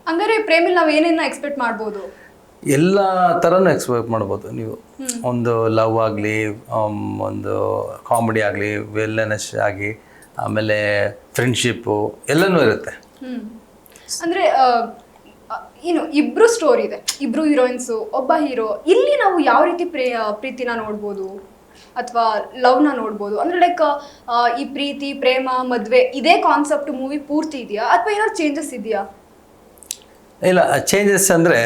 ಹಂಗಾರೆ ಪ್ರೇಮಿಲ್ ನಾವು ಏನೇನ ಎಕ್ಸ್ಪೆಕ್ಟ್ ಮಾಡ್ಬೋದು? ಎಲ್ಲ ಥರನೂ ಎಕ್ಸ್ಪೆಕ್ಟ್ ಮಾಡ್ಬೋದು ನೀವು. ಒಂದು ಲವ್ ಆಗಲಿ, ಒಂದು ಕಾಮಿಡಿ ಆಗಲಿ, ವೆಲ್ನೆಸ್ ಆಗಿ, ಆಮೇಲೆ ಫ್ರೆಂಡ್ಶಿಪ್ಪು ಎಲ್ಲನೂ ಇರುತ್ತೆ. ಅಂದರೆ ಏನು ಇಬ್ರು ಸ್ಟೋರಿ ಇದೆ, ಇಬ್ರು ಹೀರೋಯಿನ್ಸು, ಒಬ್ಬ ಹೀರೋ. ಇಲ್ಲಿ ನಾವು ಯಾವ ರೀತಿ ಪ್ರೀತಿನ ನೋಡ್ಬೋದು ಅಥವಾ ಲವ್ನ ನೋಡ್ಬೋದು? ಅಂದರೆ ಲೈಕ್ ಈ ಪ್ರೀತಿ, ಪ್ರೇಮ, ಮದುವೆ ಇದೇ ಕಾನ್ಸೆಪ್ಟ್ ಮೂವಿ ಪೂರ್ತಿ ಇದೆಯಾ ಅಥವಾ ಏನಾದ್ರು ಚೇಂಜಸ್ ಇದೆಯಾ? ಇಲ್ಲ, ಚೇಂಜಸ್ ಅಂದರೆ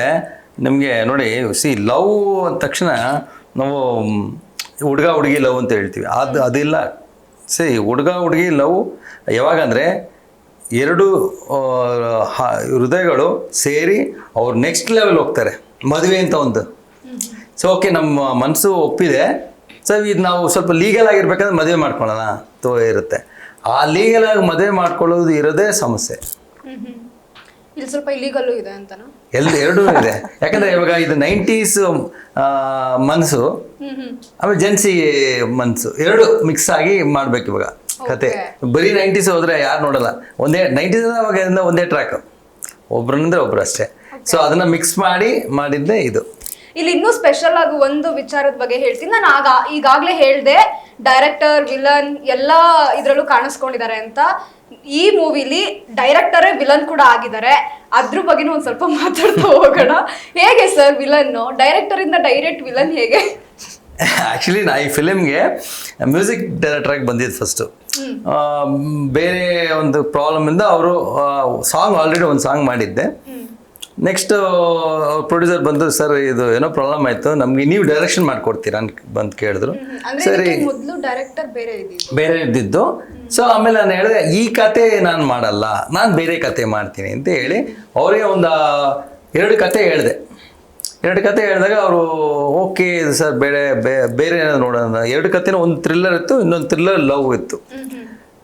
ನಿಮಗೆ ನೋಡಿ, ಲವ್ ಅಂದ ತಕ್ಷಣ ನಾವು ಹುಡುಗ ಹುಡುಗಿ ಲವ್ ಅಂತ ಹೇಳ್ತೀವಿ. ಅದಿಲ್ಲ. ಹುಡುಗ ಹುಡುಗಿ ಲವ್ ಯಾವಾಗಂದರೆ ಎರಡು ಹೃದಯಗಳು ಸೇರಿ ಅವ್ರು ನೆಕ್ಸ್ಟ್ ಲೆವೆಲ್ ಹೋಗ್ತಾರೆ, ಮದುವೆ ಅಂತ ಒಂದು. ಓಕೆ, ನಮ್ಮ ಮನಸ್ಸು ಒಪ್ಪಿದೆ, ಇದು ನಾವು ಸ್ವಲ್ಪ ಲೀಗಲ್ ಆಗಿರ್ಬೇಕಂದ್ರೆ ಮದುವೆ ಮಾಡ್ಕೊಳ್ಳೋಣ ಇರುತ್ತೆ. ಆ ಲೀಗಲ್ ಆಗಿ ಮದುವೆ ಮಾಡ್ಕೊಳ್ಳೋದು ಇರೋದೇ ಸಮಸ್ಯೆ. ಇಲ್ಲಿ ಸ್ವಲ್ಪ ಇಲ್ಲಿಗಲ್ಲೂ ಇದೆ ಅಂತನಾ? ಎರಡೂ ಇದೆ. ಯಾಕಂದ್ರೆ ಇವಾಗ ಇದು 90s ಮನಸ್ಸು, ಆಮೇಲೆ ಜೆನ್ಸಿ ಮನಸ್ಸು, ಎರಡು ಮಿಕ್ಸ್ ಆಗಿ ಮಾಡ್ಬೇಕು ಇವಾಗ ಕತೆ. ಬರೀ 90s ಹೋದ್ರೆ ಯಾರು ನೋಡಲ್ಲ. ಒಂದೇ 90s ಅವಾಗ ಒಂದೇ ಟ್ರ್ಯಾಕ್, ಒಬ್ರಂದ್ರೆ ಒಬ್ರು ಅಷ್ಟೇ. ಸೊ ಅದನ್ನ ಮಿಕ್ಸ್ ಮಾಡಿದ್ದೆ ಇದು. ಇಲ್ಲಿ ಇನ್ನೂ ಸ್ಪೆಷಲ್ ಆಗಿ ಒಂದು ವಿಚಾರದ ಬಗ್ಗೆ ಹೇಳ್ತೀನಿ. ನಾನು ಈಗಾಗಲೇ ಹೇಳ್ದೆ, ಡೈರೆಕ್ಟರ್, ವಿಲನ್ ಎಲ್ಲ ಇದ್ರಲ್ಲೂ ಕಾಣಿಸ್ಕೊಂಡಿದ್ದಾರೆ ಅಂತ. ಈ ಮೂವಿಲಿ ಡೈರೆಕ್ಟರೇ ವಿಲನ್ ಕೂಡ ಆಗಿದ್ದಾರೆ. ಅದ್ರ ಬಗ್ಗೆನೂ ಒಂದು ಸ್ವಲ್ಪ ಮಾತಾಡ್ತಾ ಹೋಗೋಣ. ಹೇಗೆ ಸರ್ ವಿಲನ್? ಡೈರೆಕ್ಟರ್ ಇಂದ ಡೈರೆಕ್ಟ್ ವಿಲನ್ ಹೇಗೆ? ಆ್ಯಕ್ಚುಲಿ ನಾ ಈ ಫಿಲಿಮ್ಗೆ ಮ್ಯೂಸಿಕ್ ಡೈರೆಕ್ಟರಾಗಿ ಬಂದಿದ್ದು ಫಸ್ಟು. ಬೇರೆ ಒಂದು ಪ್ರಾಬ್ಲಮಿಂದ ಅವರು ಆಲ್ರೆಡಿ ಒಂದು ಸಾಂಗ್ ಮಾಡಿದ್ದೆ. ನೆಕ್ಸ್ಟ್ ಪ್ರೊಡ್ಯೂಸರ್ ಬಂದು, ಸರ್ ಇದು ಏನೋ ಪ್ರಾಬ್ಲಮ್ ಆಯಿತು, ನಮಗೆ ನೀವು ಡೈರೆಕ್ಷನ್ ಮಾಡಿಕೊಡ್ತೀರಾ ಅಂತ ಬಂದು ಕೇಳಿದ್ರು. ಸರಿ, ಮೊದಲು ಡೈರೆಕ್ಟರ್ ಬೇರೆ ಇದ್ದಿದ್ದು. ಸೊ ಆಮೇಲೆ ನಾನು ಹೇಳಿದೆ, ಈ ಕತೆ ನಾನು ಮಾಡಲ್ಲ, ನಾನು ಬೇರೆ ಕತೆ ಮಾಡ್ತೀನಿ ಅಂತ ಹೇಳಿ ಅವರಿಗೆ ಒಂದು 2 ಕತೆ ಹೇಳಿದೆ. 2 ಕತೆ ಹೇಳಿದಾಗ ಅವರು ಓಕೆ ಸರ್, ಬೇರೆ ಏನಾದ್ರು ನೋಡೋಣ. 2 ಕತೆನೂ, ಒಂದು ಥ್ರಿಲ್ಲರ್ ಇತ್ತು, ಇನ್ನೊಂದು ಥ್ರಿಲ್ಲರ್ ಲವ್ ಇತ್ತು.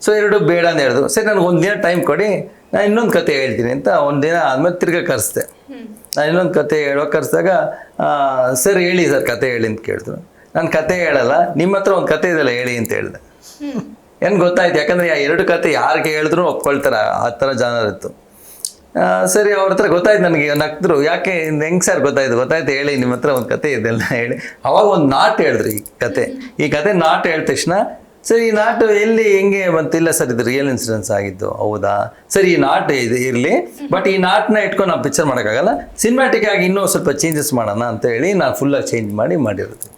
ಸೊ 2 ಬೇಡ ಅಂತ ಹೇಳಿದ್ರು. ಸರಿ, ನನಗೆ ಒಂದು ದಿನ ಟೈಮ್ ಕೊಡಿ, ನಾನು ಇನ್ನೊಂದು ಕತೆ ಹೇಳ್ತೀನಿ ಅಂತ. ಒಂದು ದಿನ ಆದಮೇಲೆ ತಿರ್ಗಾ ಕರೆಸ್ದೆ. ನಾನು ಇನ್ನೊಂದು ಕತೆ ಕರೆಸಿದಾಗ, ಸರ್ ಹೇಳಿ ಸರ್ ಕತೆ ಹೇಳಿ ಅಂತ ಕೇಳಿದ್ರು. ನಾನು ಕತೆ ಹೇಳಲ್ಲ, ನಿಮ್ಮ ಹತ್ರ ಒಂದು ಕತೆ ಇದೆಲ್ಲ ಹೇಳಿ ಅಂತ ಹೇಳಿದೆ. ಏನು ಗೊತ್ತಾಯ್ತು, ಯಾಕಂದರೆ ಆ 2 ಕತೆ ಯಾರಿಗೆ ಹೇಳಿದ್ರು ಒಪ್ಕೊಳ್ತಾರೆ, ಆ ಥರ ಜಾನರ್ ಇತ್ತು. ಸರಿ, ಅವ್ರ ಹತ್ರ ಗೊತ್ತಾಯ್ತು ನನಗೆ. ನಕ್ದ್ರು, ಯಾಕೆ ಹೆಂಗೆ ಸರ್ ಗೊತ್ತಾಯ್ತು ಹೇಳಿ, ನಿಮ್ಮ ಹತ್ರ ಒಂದು ಕತೆ ಇದೆಲ್ಲ ಹೇಳಿ. ಅವಾಗ ಒಂದು ನಾಟ್ ಹೇಳಿದ್ರು. ಈ ಕತೆ ನಾಟ್ ಹೇಳಿದ ತಕ್ಷಣ, ಸರಿ ಈ ನಾಟು ಎಲ್ಲಿ ಹೆಂಗೆ ಬಂತಿಲ್ಲ ಸರ್, ಇದು ರಿಯಲ್ ಇನ್ಸಿಡೆನ್ಸ್ ಆಗಿದ್ದು. ಹೌದಾ, ಸರಿ ಈ ನಾಟ್ ಇದು ಇರಲಿ, ಬಟ್ ಈ ನಾಟ್ನ ಇಟ್ಕೊಂಡು ನಾವು ಪಿಕ್ಚರ್ ಮಾಡೋಕ್ಕಾಗಲ್ಲ, ಸಿನಿಮ್ಯಾಟಿಕ್ ಆಗಿ ಇನ್ನೂ ಸ್ವಲ್ಪ ಚೇಂಜಸ್ ಮಾಡೋಣ ಅಂತ ಹೇಳಿ ನಾನು ಫುಲ್ಲಾಗಿ ಚೇಂಜ್ ಮಾಡಿರೋದು.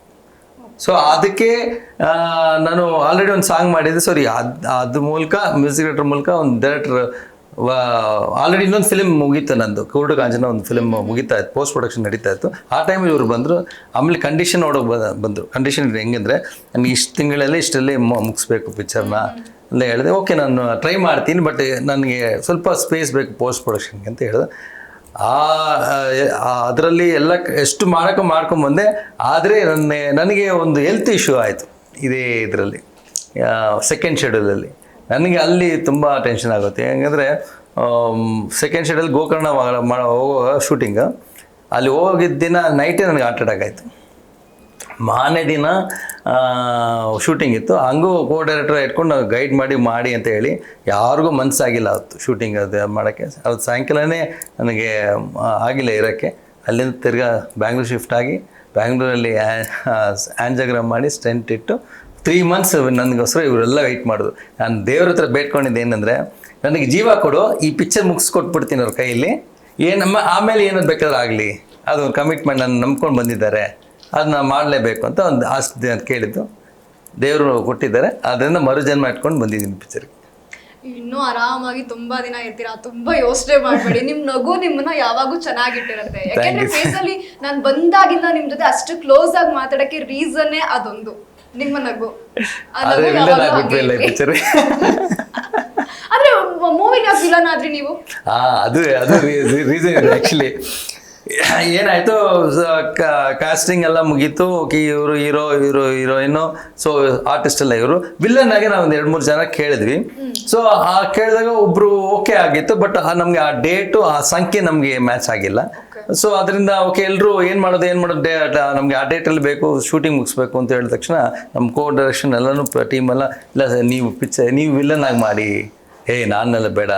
ಸೊ ಅದಕ್ಕೆ ನಾನು ಆಲ್ರೆಡಿ ಒಂದು ಸಾಂಗ್ ಮಾಡಿದ್ದೆ. ಸಾರಿ, ಅದ್ರ ಮೂಲಕ, ಮ್ಯೂಸಿಕ್ ಡೈರೆಕ್ಟರ್ ಮೂಲಕ ಒಂದು ಡೈರೆಕ್ಟರ್ ಆಲ್ರೆಡಿ ಇನ್ನೊಂದು ಫಿಲಿಮ್ ಮುಗೀತು ನಂದು, ಕುರುಡು ಕಾಂಚನ ಒಂದು ಫಿಲಿಮ್ ಮುಗಿತಾ ಇತ್ತು, ಪೋಸ್ಟ್ ಪ್ರೊಡಕ್ಷನ್ ನಡೀತಾ ಇತ್ತು. ಆ ಟೈಮಲ್ಲಿ ಇವರು ಬಂದರು. ಆಮೇಲೆ ಕಂಡೀಷನ್ ನೋಡೋಕೆ ಬಂದರು. ಕಂಡೀಷನ್ ಹೆಂಗಂದರೆ, ನನಗೆ ಇಷ್ಟರಲ್ಲಿ ಮುಗಿಸ್ಬೇಕು ಪಿಕ್ಚರ್ನ ಅಂತ ಹೇಳಿದೆ. ಓಕೆ, ನಾನು ಟ್ರೈ ಮಾಡ್ತೀನಿ, ಬಟ್ ನನಗೆ ಸ್ವಲ್ಪ ಸ್ಪೇಸ್ ಬೇಕು ಪೋಸ್ಟ್ ಪ್ರೊಡಕ್ಷನ್ಗೆ ಅಂತ ಹೇಳಿದೆ. ಅದರಲ್ಲಿ ಎಲ್ಲ ಎಷ್ಟು ಮಾಡ್ಕೊಂಬಂದೆ. ಆದರೆ ನನಗೆ ಒಂದು ಹೆಲ್ತ್ ಇಶ್ಯೂ ಆಯಿತು ಇದೇ ಇದರಲ್ಲಿ, ಸೆಕೆಂಡ್ ಶೆಡ್ಯೂಲಲ್ಲಿ. ನನಗೆ ಅಲ್ಲಿ ತುಂಬ ಟೆನ್ಷನ್ ಆಗುತ್ತೆ. ಹೆಂಗಂದರೆ ಸೆಕೆಂಡ್ ಶೆಡ್ಯೂಲ್ ಗೋಕರ್ಣ ಹೋಗೋ ಶೂಟಿಂಗ್, ಅಲ್ಲಿ ಹೋಗಿದ್ದ ದಿನ ನೈಟೇ ನನಗೆ ಹಾರ್ಟ್ ಅಟ್ಯಾಕ್ ಆಯಿತು. ಮಾರನೇ ದಿನ ಶೂಟಿಂಗ್ ಇತ್ತು. ಹಂಗೂ ಡೈರೆಕ್ಟರ್ ಇಟ್ಕೊಂಡು ಗೈಡ್ ಮಾಡಿ ಅಂತ ಹೇಳಿ ಯಾರಿಗೂ ಮನಸ್ಸಾಗಿಲ್ಲ ಅವತ್ತು ಶೂಟಿಂಗ್ ಅದು ಮಾಡೋಕ್ಕೆ. ಅವತ್ತು ಸಾಯಂಕಾಲನೇ ನನಗೆ ಆಗಿಲ್ಲ ಇರೋಕ್ಕೆ. ಅಲ್ಲಿಂದ ತಿರ್ಗಾ ಬ್ಯಾಂಗ್ಳೂರ್ ಶಿಫ್ಟ್ ಆಗಿ, ಬ್ಯಾಂಗ್ಳೂರಲ್ಲಿ ಆ್ಯಂಜಿಯೋಗ್ರಾಮ್ ಮಾಡಿ ಸ್ಟೆಂಟ್ ಇಟ್ಟು 3 months ನನಗೋಸ್ಕರ ಇವರೆಲ್ಲ ವೆಯ್ಟ್ ಮಾಡೋದು. ನಾನು ದೇವ್ರ ಹತ್ರ ಬೇಡ್ಕೊಂಡಿದ್ದೆ ಏನಂದರೆ, ನನಗೆ ಜೀವ ಕೊಡು, ಈ ಪಿಕ್ಚರ್ ಮುಗಿಸ್ಕೊಟ್ಬಿಡ್ತೀನಿ ಅವ್ರ ಕೈಯಲ್ಲಿ, ಆಮೇಲೆ ಏನಾದ್ರು ಬೇಕಾದ್ರೂ ಆಗಲಿ, ಅದು ಕಮಿಟ್ಮೆಂಟ್ ನನ್ನ ನಂಬ್ಕೊಂಡು ಬಂದಿದ್ದಾರೆ, ಅದನ್ನ ಮಾಡಲೇಬೇಕು ಅಂತ ಒಂದು ಆಸ್ತಿ ಅಂತ ಕೇಳಿದ್ದು. ದೇವರು ಕೊಟ್ಟಿದ್ದಾರೆ, ಅದರಿಂದ ಮರುಜನ್ಮ ಇಟ್ಕೊಂಡು ಬಂದಿದ್ದೀನಿ ಪಿಕ್ಚರ್ಗೆ. ಇನ್ನೂ ಆರಾಮಾಗಿ ತುಂಬಾ ದಿನ ಇರ್ತೀರಾ, ತುಂಬಾ ಯೋಚನೆ ಮಾಡಬೇಡಿ. ನಿಮ್ ನಗು ನಿಮ್ಮನ್ನ ಯಾವಾಗೂ ಚೆನ್ನಾಗಿಟ್ಟಿರುತ್ತೆ. ಯಾಕೆಂದ್ರೆ ಫೇಸಲ್ಲಿ ನಾನು ಬಂದಾಗಿಂದ ನಿಮ್ ಜೊತೆ ಅಷ್ಟು ಕ್ಲೋಸ್ ಆಗಿ ಮಾತಾಡಕ್ಕೆ ರೀಸನ್ನೇ ಅದೊಂದು, ನಿಮ್ಮ ನಗು. ಆದ್ರೆ ಮೂವಿನ ವಿಲನ್ ಆದ್ರಿ ನೀವು. ಅದು ರೀಸನ್ ಇದೆ ಆ್ಯಕ್ಚುಲಿ. ಏನಾಯಿತು, ಕಾಸ್ಟಿಂಗ್ ಎಲ್ಲ ಮುಗೀತು. ಓಕೆ, ಇವರು ಹೀರೋಯಿನ್ನು, ಸೊ ಆರ್ಟಿಸ್ಟ್ ಎಲ್ಲ ಇವರು. ವಿಲ್ಲನ್ ಆಗಿ ನಾವು ಒಂದು 2-3 ಜನ ಕೇಳಿದ್ವಿ. ಸೊ ಕೇಳಿದಾಗ ಒಬ್ರು ಓಕೆ ಆಗಿತ್ತು, ಬಟ್ ನಮಗೆ ಆ ಡೇಟು, ಆ ಸಂಖ್ಯೆ ನಮಗೆ ಮ್ಯಾಚ್ ಆಗಿಲ್ಲ. ಸೊ ಅದರಿಂದ ಓಕೆ, ಎಲ್ಲರೂ ಏನು ಮಾಡೋದು ನಮಗೆ ಆ ಡೇಟಲ್ಲಿ ಬೇಕು, ಶೂಟಿಂಗ್ ಮುಗಿಸ್ಬೇಕು ಅಂತ ಹೇಳಿದ ತಕ್ಷಣ ನಮ್ಮ ಡೈರೆಕ್ಷನ್ ಎಲ್ಲನೂ ಟೀಮೆಲ್ಲ, ಇಲ್ಲ ನೀವು ವಿಲ್ಲನ್ ಆಗಿ ಮಾಡಿ ನಾನೆಲ್ಲ ಬೇಡ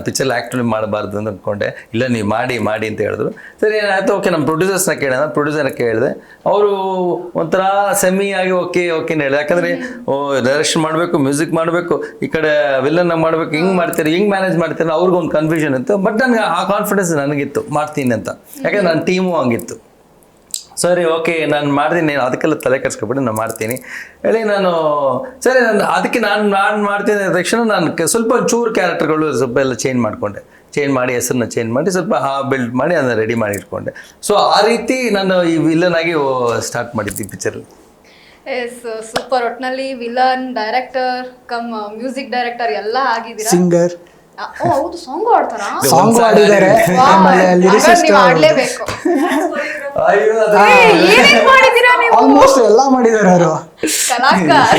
ಪಿಕ್ಚರ್ ಆ್ಯಕ್ಟರ್ ಮಾಡಬಾರ್ದು ಅಂತ ಅಂದ್ಕೊಂಡೆ. ಇಲ್ಲ ನೀವು ಮಾಡಿ ಅಂತ ಹೇಳಿದ್ರು. ಸರಿ ಏನಾಯ್ತು, ಓಕೆ ನಮ್ಮ ಪ್ರೊಡ್ಯೂಸರ್ನ ಕೇಳಿದೆ. ಅವರು ಒಂಥರ ಸೆಮಿ ಆಗಿ ಓಕೆ ಅಂತ ಹೇಳಿದೆ. ಯಾಕಂದರೆ ಡೈರೆಕ್ಷನ್ ಮಾಡಬೇಕು, ಮ್ಯೂಸಿಕ್ ಮಾಡಬೇಕು, ಈ ಕಡೆ ವಿಲನ್ನ ಮಾಡಬೇಕು, ಹಿಂಗೆ ಮಾಡ್ತೀರಿ, ಹಿಂಗೆ ಮ್ಯಾನೇಜ್ ಮಾಡ್ತೀರಿ, ಅವ್ರಿಗೊಂದು ಕನ್ಫ್ಯೂಷನ್ ಇತ್ತು. ಬಟ್ ನನಗೆ ಆ ಕಾನ್ಫಿಡೆನ್ಸ್ ನನಗಿತ್ತು, ಮಾಡ್ತೀನಿ ಅಂತ. ಯಾಕಂದ್ರೆ ನನ್ನ ಟೀಮು ಹಂಗಿತ್ತು. ಸರಿ ಓಕೆ ನಾನು ಮಾಡ್ತೀನಿ, ಅದಕ್ಕೆಲ್ಲ ತಲೆ ಕೆಡಿಸ್ಕೊಬಿಟ್ಟು ನಾನು ಮಾಡ್ತೀನಿ ಹೇಳಿ ಸರಿ ಅದಕ್ಕೆ ನಾನು ಮಾಡ್ತೀನಿ ಅಂದ ತಕ್ಷಣ ನಾನು ಸ್ವಲ್ಪ ಚೂರು ಕ್ಯಾರೆಕ್ಟರ್ಗಳು ಸ್ವಲ್ಪ ಎಲ್ಲ ಚೇಂಜ್ ಮಾಡಿ ಹೆಸರನ್ನ ಚೇಂಜ್ ಮಾಡಿ ಸ್ವಲ್ಪ ಬಿಲ್ಡ್ ಮಾಡಿ ಅದನ್ನ ರೆಡಿ ಮಾಡಿ ಇಟ್ಕೊಂಡೆ. ಸೊ ಆ ರೀತಿ ನಾನು ಈ ವಿಲನ್ ಆಗಿ ಸ್ಟಾರ್ಟ್ ಮಾಡಿದ್ದೆ ಈ ಪಿಕ್ಚರಲ್ಲಿ. ಸೂಪರ್. ಒಟ್ನಲ್ಲಿ villain, director come music director ಎಲ್ಲ ಆಗಿದ್ದೀರಾ. ಸಿಂಗರ್. ಹೌದು, ಸಾಂಗ್ ಆಡ್ತಾರಾ? ಸಾಂಗ್ ಆಡಿದ್ದಾರೆ, ನೀವು ಆಡ್ಲೇಬೇಕು. ಆಲ್ಮೋಸ್ಟ್ ಎಲ್ಲ ಮಾಡಿದ್ದಾರೆ ಅವರು. ಕಲಾಕಾರ,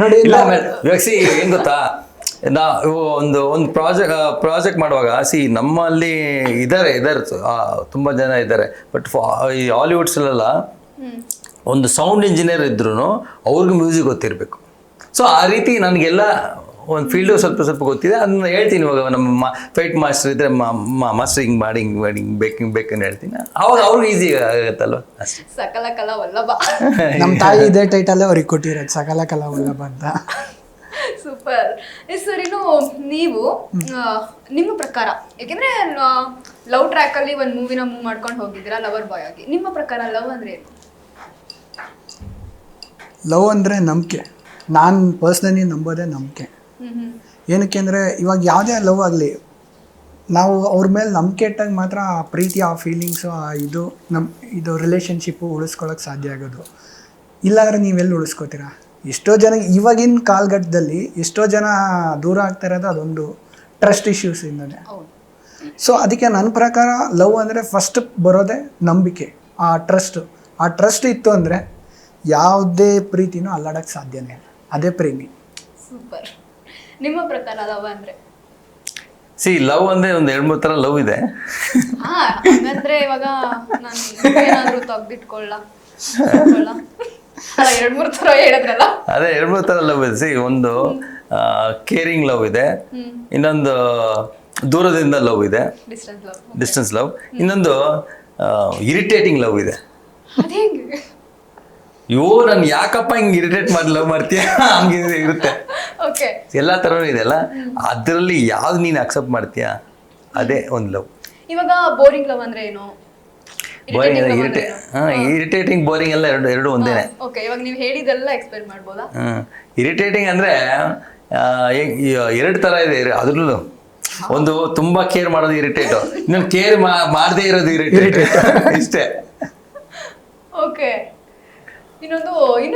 ನೋಡಿ ಏನ್ ಗೊತ್ತಾ, ನಾವು ಒಂದು ಪ್ರಾಜೆಕ್ಟ್ ಮಾಡುವಾಗ ನಮ್ಮಲ್ಲಿ ಇದ್ದಾರೆ ತುಂಬ ಜನ ಇದ್ದಾರೆ. ಬಟ್ ಈ ಹಾಲಿವುಡ್ಸಲ್ಲೆಲ್ಲ ಒಂದು ಸೌಂಡ್ ಇಂಜಿನಿಯರ್ ಇದ್ರೂ ಅವ್ರಿಗೆ ಮ್ಯೂಸಿಕ್ ಗೊತ್ತಿರಬೇಕು. ಸೊ ಆ ರೀತಿ ನನಗೆಲ್ಲ ಒಂದು ಫೀಲ್ಡು ಸ್ವಲ್ಪ ಗೊತ್ತಿದೆ. ಅದನ್ನ ಹೇಳ್ತೀನಿ. ಇವಾಗ ನಮ್ಮ ಫೈಟ್ ಮಾಸ್ಟರ್ ಇದ್ರೆ ಮಾಸ್ಟರ್ ಹಿಂಗೆ ಮಾಡಿ ಬೇಕಂತ ಹೇಳ್ತೀನಿ. ಅವಾಗ ಅವ್ರಿಗೆ ಈಸಿ ಆಗುತ್ತಲ್ವ ಅಷ್ಟೇ. ಸಕಲ ಕಲಾ ವಲ್ಲಭ. ನಮ್ಮ ತಾಯಿ ಇದೇ ಟೈಟಲ್ಲೇ ಅವ್ರಿಗೆ ಕೊಟ್ಟಿರೋದು, ಸಕಲ ಕಲಾ ವಲ್ಲಭ ಅಂತ. ಸೂಪರ್. ಸರ್, ಇನ್ನು ನೀವು ನಿಮ್ಮ ಪ್ರಕಾರ, ಯಾಕೆಂದ್ರೆ ಲವ್ ಟ್ರ್ಯಾಕ್ ಅಲ್ಲಿ ಒಂದು ಮೂವಿನ ಮೂವ್ ಮಾಡ್ಕೊಂಡು ಹೋಗಿದ್ದೀರಾ ಲವರ್ ಬಾಯ್ ಆಗಿ. ನಿಮ್ಮ ಪ್ರಕಾರ ಲವ್ ಅಂದ್ರೆ ಏನು? ಲವ್ ಅಂದರೆ ನಂಬಿಕೆ. ನಾನು ಪರ್ಸ್ನಲಿ ನಂಬೋದೇ ನಂಬಿಕೆ. ಏನಕ್ಕೆ ಅಂದರೆ ಇವಾಗ ಯಾವುದೇ ಲವ್ ಆಗಲಿ, ನಾವು ಅವ್ರ ಮೇಲೆ ನಂಬಿಕೆ ಇಟ್ಟಾಗ ಮಾತ್ರ ಆ ಪ್ರೀತಿ, ಆ ಫೀಲಿಂಗ್ಸು, ಇದು ರಿಲೇಷನ್ಶಿಪ್ಪು ಉಳಿಸ್ಕೊಳ್ಳೋಕೆ ಸಾಧ್ಯ ಆಗೋದು. ಇಲ್ಲಾಂದರೆ ನೀವೆಲ್ಲಿ ಉಳಿಸ್ಕೋತೀರಾ? ಎಷ್ಟೋ ಜನ ಇವಾಗಿನ ಕಾಲಘಟ್ಟದಲ್ಲಿ ಎಷ್ಟೋ ಜನ ದೂರ ಆಗ್ತಾ ಇರೋದು ಅದೊಂದು ಟ್ರಸ್ಟ್ ಇಶ್ಯೂಸಿಂದನೇ. ಸೊ ಅದಕ್ಕೆ ನನ್ನ ಪ್ರಕಾರ ಲವ್ ಅಂದರೆ ಫಸ್ಟ್ ಬರೋದೇ ನಂಬಿಕೆ, ಆ ಟ್ರಸ್ಟ್ ಇತ್ತು ಅಂದರೆ ಯಾವುದೇ ಪ್ರೀತಿನೂ ಅಲ್ಲಾಡೋಕ್ಕೆ ಸಾಧ್ಯನೇ ಇಲ್ಲ. ಅದೇ ಪ್ರೇಮಿ. ಸೂಪರ್. ನಿಮ್ಮ ಪ್ರಕಾರ ಲವ್ ಅಂದ್ರೆ? ಲವ್ ಅಂದ್ರೆ ಒಂದು 2-3 ಥರ ಲವ್ ಇದೆ. ಹಾಗಂದ್ರೆ ಇವಾಗ ನಾನು ಏನಾದರೂ ತೆಗ್ದಿಟ್ಕೊಳ್ಳ 2-3 ಥರ ಹೇಳಿದ್ರಲ್ಲ. ಅದೇ 2-3 ಥರ ಲವ್ ಇದೆ. ಒಂದು ಕೇರಿಂಗ್ ಲವ್ ಇದೆ, ಇನ್ನೊಂದು ದೂರದಿಂದ ಲವ್ ಇದೆ, ಡಿಸ್ಟೆನ್ಸ್ ಲವ್, ಇನ್ನೊಂದು ಇರಿಟೇಟಿಂಗ್ ಲವ್ ಇದೆ. ನನ್ ಯಾಕಪ್ಪ ಹಿಂಗೆ ಇರಿಟೇಟ್ ಮಾಡಿ ಲವ್ ಮಾಡ್ತೀಯ ಹಂಗೆ ಇರುತ್ತೆ. ಎಲ್ಲ ಥರನೂ ಇದೆಲ್ಲ. ಅದರಲ್ಲಿ ಯಾವ್ದು ನೀನು ಅಕ್ಸೆಪ್ಟ್ ಮಾಡ್ತೀಯ ಅದೇ ಒಂದು ಲವ್. ಇವಾಗ ಬೋರಿಂಗ್ ಲವ್ ಅಂದ್ರೆ ಏನು? ಇರಿಟೇಟಿಂಗ್ ಬೋರಿಂಗ್ ಎಲ್ಲ ಎರಡು ಒಂದೇನೆ. ಇವಾಗ ನೀವು ಹೇಳಿದೆಲ್ಲ ಎಕ್ಸ್ಪ್ಲೇನ್ ಮಾಡ್ಬೋದಾ? ಇರಿಟೇಟಿಂಗ್ ಅಂದ್ರೆ 2 ಥರ ಇದೆ. ಅದ್ರಲ್ಲೂ ಒಂದು ತುಂಬಾ ಕೇರ್ ಮಾಡೋದು ಇರಿಟೇಟ್, ಇನ್ನೊಂದು ಕೇರ್ ಮಾಡದೇ ಇರೋದು ಇರಿಟೇಟ್. ಇಷ್ಟೇ. ಓಕೆ. ಇನ್ನೊಂದು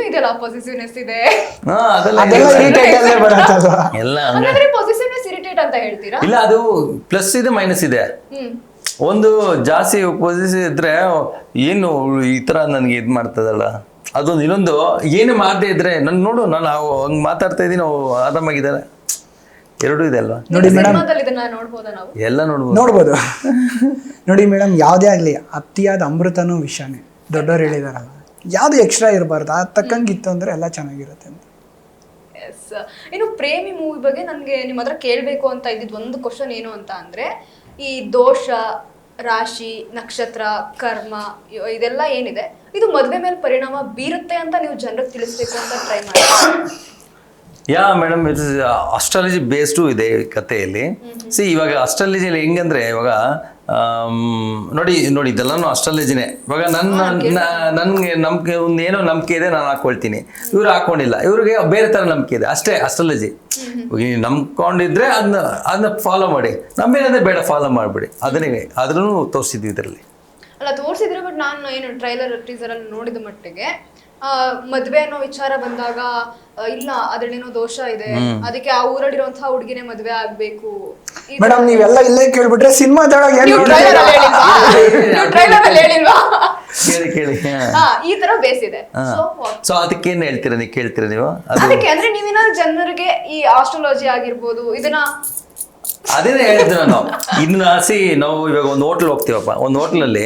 ಇದೆಲ್ಲ ಪಾಸಿಟಿವ್ನೆಸ್ ಇದೆ. ಪಾಸಿಟಿವ್ನೆಸ್ ಇರಿಟೇಟ್ ಅಂತ ಹೇಳ್ತೀರಾ? ಇಲ್ಲ, ಅದು ಪ್ಲಸ್ ಇದೆ, ಮೈನಸ್ ಇದೆ. ಒಂದು ಜಾಸ್ತಿ ಪಾಸಿಟಿವ್ ಇದ್ರೆ ಏನು ಈ ತರ ನನ್ಗೆ ಇದ್ ಮಾಡ್ತದಲ್ಲ ಅದೊಂದು. ಇನ್ನೊಂದು ಏನು ಮಾಡದೇ ಇದ್ರೆ ನಾನು ನೋಡು, ನಾನು ಹಂಗ್ ಮಾತಾಡ್ತಾ ಇದೀನಿ, ಆರಾಮಾಗಿದ್ದಾರೆ. ಎರಡೂ ಇದೆ ಅಲ್ವಾ? ನೋಡಿ ಮೇಡಮ್, ಎಲ್ಲ ನೋಡ್ಬೋದು. ನೋಡಿ ಮೇಡಮ್, ಯಾವುದೇ ಆಗಲಿ ಅತಿಯಾದ ಅಮೃತನೂ ವಿಷಾನೇ, ದೊಡ್ಡವ್ರು ಹೇಳಿದಾರಲ್ಲ. ಯಾವುದು ಎಕ್ಸ್ಟ್ರಾ ಇರಬಾರ್ದು, ಅದು ತಕ್ಕಂಗಿತ್ತು ಅಂದರೆ ಎಲ್ಲ ಚೆನ್ನಾಗಿರುತ್ತೆ ಅಂತ. ಇನ್ನು ಪ್ರೇಮಿ ಮೂವಿ ಬಗ್ಗೆ ನನಗೆ ನಿಮ್ಮ ಹತ್ರ ಕೇಳಬೇಕು ಅಂತ ಇದ್ದಿದ್ದು ಒಂದು ಕ್ವಶನ್ ಏನು ಅಂತ ಅಂದರೆ, ಈ ದೋಷ, ರಾಶಿ, ನಕ್ಷತ್ರ, ಕರ್ಮ ಇದೆಲ್ಲ ಏನಿದೆ, ಇದು ಮದುವೆ ಮೇಲೆ ಪರಿಣಾಮ ಬೀರುತ್ತೆ ಅಂತ ನೀವು ಜನರಿಗೆ ತಿಳಿಸ್ಬೇಕು ಅಂತ ಟ್ರೈ ಮಾಡಿ. ಮೇಡಮ್, ಇಟ್ಸ್ ಅಸ್ಟ್ರಾಲಜಿ ಬೇಸ್ಡು ಇದೆ ಕಥೆಯಲ್ಲಿ. ಇವಾಗ ಅಸ್ಟ್ರಾಲಜಿಯಲ್ಲಿ ಹೆಂಗಂದ್ರೆ, ಇವಾಗ ನೋಡಿ ಇದೆಲ್ಲನೂ ಅಸ್ಟ್ರಾಲಜಿನೇ. ಇವಾಗ ನನ್ಗೆ ನಂಬಿಕೆ ಏನೋ ನಂಬಿಕೆ ಇದೆ, ನಾನು ಹಾಕೊಳ್ತೀನಿ. ಇವ್ರು ಹಾಕೊಂಡಿಲ್ಲ, ಇವ್ರಿಗೆ ಬೇರೆ ತರ ನಂಬಿಕೆ ಇದೆ, ಅಷ್ಟೇ ಅಸ್ಟ್ರಾಲಜಿ. ನಂಬ್ಕೊಂಡಿದ್ರೆ ಅದನ್ನ ಫಾಲೋ ಮಾಡಿ, ನಂಬೇನಂದ್ರೆ ಬೇಡ ಫಾಲೋ ಮಾಡ್ಬಿಡಿ. ಅದನ್ನು ತೋರಿಸಿದ್ವಿ ಇದರಲ್ಲಿ. ಅಲ್ಲ, ತೋರಿಸಿದ್ರೆ, ಬಟ್ ನಾನು ಏನು ಟ್ರೈಲರ್ ಟೀಸರ್ ಅಲ್ಲಿ ನೋಡಿದ ಮಟ್ಟಿಗೆ ಮದ್ವೆ ಅನ್ನೋ ವಿಚಾರ ಬಂದಾಗ ಇಲ್ಲ ಅದ್ರಲ್ಲೇನೋ ದೋಷ ಇದೆ, ಅದಕ್ಕೆ ಆ ಊರಲ್ಲಿರುವಂತಹ ಹುಡುಗಿನೇ ಮದ್ವೆ ಆಗ್ಬೇಕು. ಮೇಡಮ್, ನೀವೆಲ್ಲ ಇಲ್ಲೇ ಕೇಳ್ಬಿಟ್ರೆ ಸಿನಿಮಾದೊಳಗೆ ಕೇಳಿ ಈ ತರ ಬೇಸಿದೆ. ಸೊ ಅದಕ್ಕೇನ್ ಹೇಳ್ತೀರಾ, ನೀವು ಕೇಳ್ತೀರಾ ನೀವು? ಅದಕ್ಕೆ ಅಂದ್ರೆ ನೀವೇನಾದ್ರು ಜನರಿಗೆ ಈ ಆಸ್ಟ್ರಾಲಜಿ ಆಗಿರ್ಬೋದು ಇದನ್ನ ಅದೇನೇ ಹೇಳಿದ್ದು ನಾನು. ಇದನ್ನ ಹಸಿ ನಾವು ಇವಾಗ ಒಂದು ಹೋಟ್ಲ್ ಹೋಗ್ತೀವಪ್ಪ, ಒಂದು ಹೋಟ್ಲಲ್ಲಿ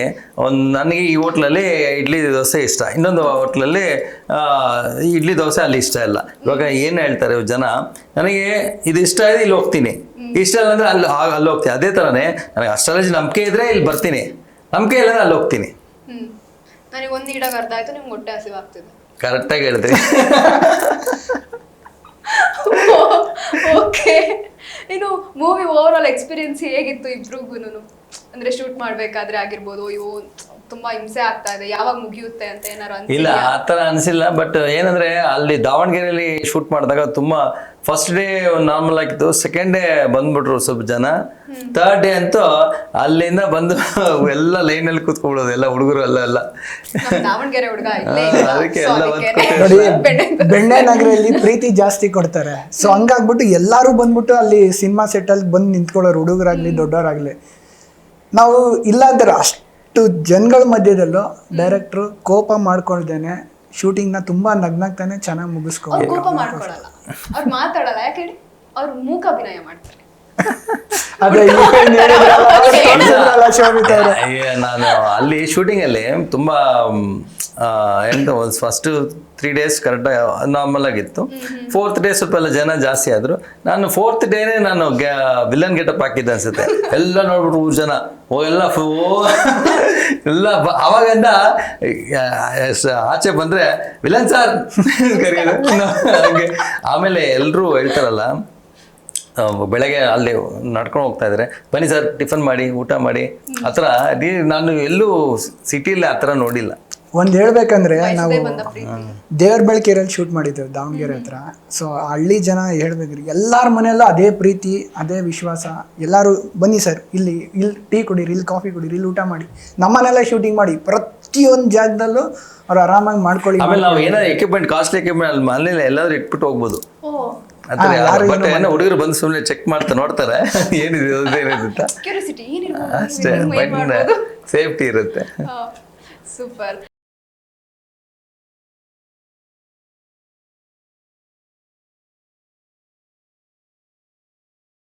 ನನಗೆ ಈ ಹೋಟ್ಲಲ್ಲಿ ಇಡ್ಲಿ ದೋಸೆ ಇಷ್ಟ, ಇನ್ನೊಂದು ಹೋಟ್ಲಲ್ಲಿ ಇಡ್ಲಿ ದೋಸೆ ಅಲ್ಲಿ ಇಷ್ಟ ಇಲ್ಲ. ಇವಾಗ ಏನು ಹೇಳ್ತಾರೆ ಜನ, ನನಗೆ ಇದು ಇಷ್ಟ ಇದೆ ಇಲ್ಲಿ ಹೋಗ್ತೀನಿ, ಇಷ್ಟ ಇಲ್ಲ ಅಂದರೆ ಅಲ್ಲಿ ಹೋಗ್ತೀನಿ. ಅದೇ ಥರನೇ ನನಗೆ ಅಷ್ಟರಲ್ಲಿ ನಂಬಿಕೆ ಇದ್ರೆ ಇಲ್ಲಿ ಬರ್ತೀನಿ, ನಂಬಿಕೆ ಇಲ್ಲ ಅಲ್ಲಿ ಹೋಗ್ತೀನಿ. ನನಗೆ ಒಂದು ಇಡಾಗ ಅರ್ಧ ಆಯ್ತು, ನಿಮ್ಗೆ ಹೊಟ್ಟೆ ಹಸಿವಾಗ್ತಿದೆ. ಕರೆಕ್ಟಾಗಿ ಹೇಳಿದ್ರಿ. ಓಕೆ, ಇನ್ನು ಮೂವಿ ಓವರ್ ಆಲ್ ಎಕ್ಸ್ಪೀರಿಯನ್ಸ್ ಹೇಗಿತ್ತು ಇಬ್ರಿಗೂನು? ಅಂದ್ರೆ ಶೂಟ್ ಮಾಡ್ಬೇಕಾದ್ರೆ ಆಗಿರ್ಬೋದು, ಇವು ತುಂಬಾ ಹಿಂಸೆ ಆಗ್ತಾ ಇದೆ, ಯಾವಾಗ ಮುಗಿಯುತ್ತೆ ಅಂತ ಏನಾರು ಇಲ್ಲ ಆ ಥರ ಅನಿಸಿಲ್ಲ. ಬಟ್ ಏನಂದ್ರೆ ಅಲ್ಲಿ ದಾವಣಗೆರೆಯಲ್ಲಿ ಶೂಟ್ ಮಾಡಿದಾಗ ತುಂಬಾ ಫಸ್ಟ್ ಡೇ ನಾರ್ಮಲ್ ಆಗಿತ್ತು, ಸೆಕೆಂಡ್ ಡೇ ಬಂದ್ಬಿಟ್ರು ಸ್ವಲ್ಪ ಜನ, ಥರ್ಡ್ ಡೇ ಅಂತೂ ಅಲ್ಲಿಂದ ಬಂದು ಎಲ್ಲ ಲೈನಲ್ಲಿ ಕೂತ್ಕೊಬಿಡೋದು ಎಲ್ಲ ಹುಡುಗರು ಎಲ್ಲ ದಾವಣಗೆರೆ ಹುಡುಗ ಅದಕ್ಕೆ ಎಲ್ಲ ನೋಡಿ, ಬೆಣ್ಣೆ ನಗರಲ್ಲಿ ಪ್ರೀತಿ ಜಾಸ್ತಿ ಕೊಡ್ತಾರೆ. ಸೊ ಹಂಗಾಗ್ಬಿಟ್ಟು ಎಲ್ಲರೂ ಬಂದ್ಬಿಟ್ಟು ಅಲ್ಲಿ ಸಿನಿಮಾ ಸೆಟ್ಟಲ್ಲಿ ಬಂದು ನಿಂತ್ಕೊಳ್ಳೋರು, ಹುಡುಗರಾಗ್ಲಿ ದೊಡ್ಡವರಾಗ್ಲಿ. ನಾವು ಇಲ್ಲ ಅಂತಾರೆ ಅಷ್ಟು ಜನಗಳ ಮಧ್ಯದಲ್ಲೂ ಡೈರೆಕ್ಟ್ರು ಕೋಪ ಮಾಡ್ಕೊಳ್ದೇನೆ ಶೂಟಿಂಗ್ನ ತುಂಬಾ ನಗ್ನಾಗ್ತಾನೆ ಚೆನ್ನಾಗಿ ಮುಗಿಸ್ಕೊಂಡು. ಕೋಪ ಮಾಡ್ಕೊಳಲ್ಲ, ಅವ್ರು ಮಾತಾಡಲ್ಲ, ಯಾಕೆ ಹೇಳಿ, ಅವ್ರು ಮೂಕಾಭಿನಯ ಮಾಡ್ತಾರೆ. ಅದೇ ನಾನು ಅಲ್ಲಿ ಶೂಟಿಂಗ್ ಅಲ್ಲಿ ತುಂಬಾ ಎಂತ ಫಸ್ಟ್ 3 days ಕರೆಕ್ಟಾಗಿ ನಾರ್ಮಲ್ ಆಗಿತ್ತು. 4th ಡೇ ಸ್ವಲ್ಪ ಎಲ್ಲ ಜನ ಜಾಸ್ತಿ ಆದ್ರು. ನಾನು 4th ಡೇನೇ ನಾನು ವಿಲನ್ ಗೆಟಪ್ ಹಾಕಿದ್ದೆ ಅನ್ಸುತ್ತೆ. ಎಲ್ಲ ನೋಡ್ಬಿಟ್ರು 3 ಜನ, ಎಲ್ಲ ಎಲ್ಲ ಅವಾಗಿಂದ ಆಚೆ ಬಂದ್ರೆ ವಿಲನ್ ಸರ್ ಕರೆಯೋದು ಹಾಗೆ. ಆಮೇಲೆ ಎಲ್ಲರೂ ಹೇಳ್ತಾರಲ್ಲ, ಬೆಳಗ್ಗೆ ಅಲ್ಲಿ ನಡ್ಕೊಂಡು ಹೋಗ್ತಾ ಇದ್ದಾರೆ, ಬನ್ನಿ ಸರ್ ಟಿಫನ್ ಮಾಡಿ ಊಟ ಮಾಡಿ, ಆ ಥರ ನಾನು ಎಲ್ಲೂ ಸಿಟಿಯಲ್ಲಿ ಆ ಥರ ನೋಡಿಲ್ಲ. ಒಂದು ಹೇಳ್ಬೇಕಂದ್ರೆ ನಾವು ದೇವರ ಬೆಳಕೆರೆಯಲ್ಲಿ ಶೂಟ್ ಮಾಡಿದ್ದೇವೆ ದಾವಣಗೆರೆ ಹತ್ರ. ಸೊ ಹಳ್ಳಿ ಜನ ಹೇಳ್ಬೇಕ್ರಿ, ಎಲ್ಲರ ಮನೆಯಲ್ಲೂ ಅದೇ ಪ್ರೀತಿ, ಅದೇ ವಿಶ್ವಾಸ. ಎಲ್ಲರೂ ಬನ್ನಿ ಸರ್, ಇಲ್ಲಿ ಟೀ ಕುಡೀರಿ, ಇಲ್ಲಿ ಕಾಫಿ ಕುಡೀರಿ, ಇಲ್ಲಿ ಊಟ ಮಾಡಿ, ನಮ್ಮನೆಲ್ಲ ಶೂಟಿಂಗ್ ಮಾಡಿ, ಪ್ರತಿಯೊಂದು ಜಾಗದಲ್ಲೂ ಅವ್ರು ಆರಾಮಾಗಿ ಮಾಡ್ಕೊಳ್ಳಿ. ಆಮೇಲೆ ನಾವು ಏನಾದ್ರು ಎಕ್ವಿಪ್ಮೆಂಟ್, ಕಾಸ್ಟ್ಲಿ ಎಕ್ವಿಪ್ಮೆಂಟ್ ಅಲ್ಲಿ ಮನೇಲಿ ಎಲ್ಲಾದ್ರೂ ಇಟ್ಬಿಟ್ಟು ಹೋಗ್ಬೋದು. ಬಟ್ ಏನೋ ಹುಡುಗರು ಬಂದು ಸುಮ್ಮನೆ ಚೆಕ್ ಮಾಡ್ತಾ ನೋಡ್ತಾರೆ ಏನಿದೆ ಅಂತ ಅಷ್ಟೇ, ಬಟ್ ಸೇಫ್ಟಿ ಇರುತ್ತೆ. ಸೂಪರ್.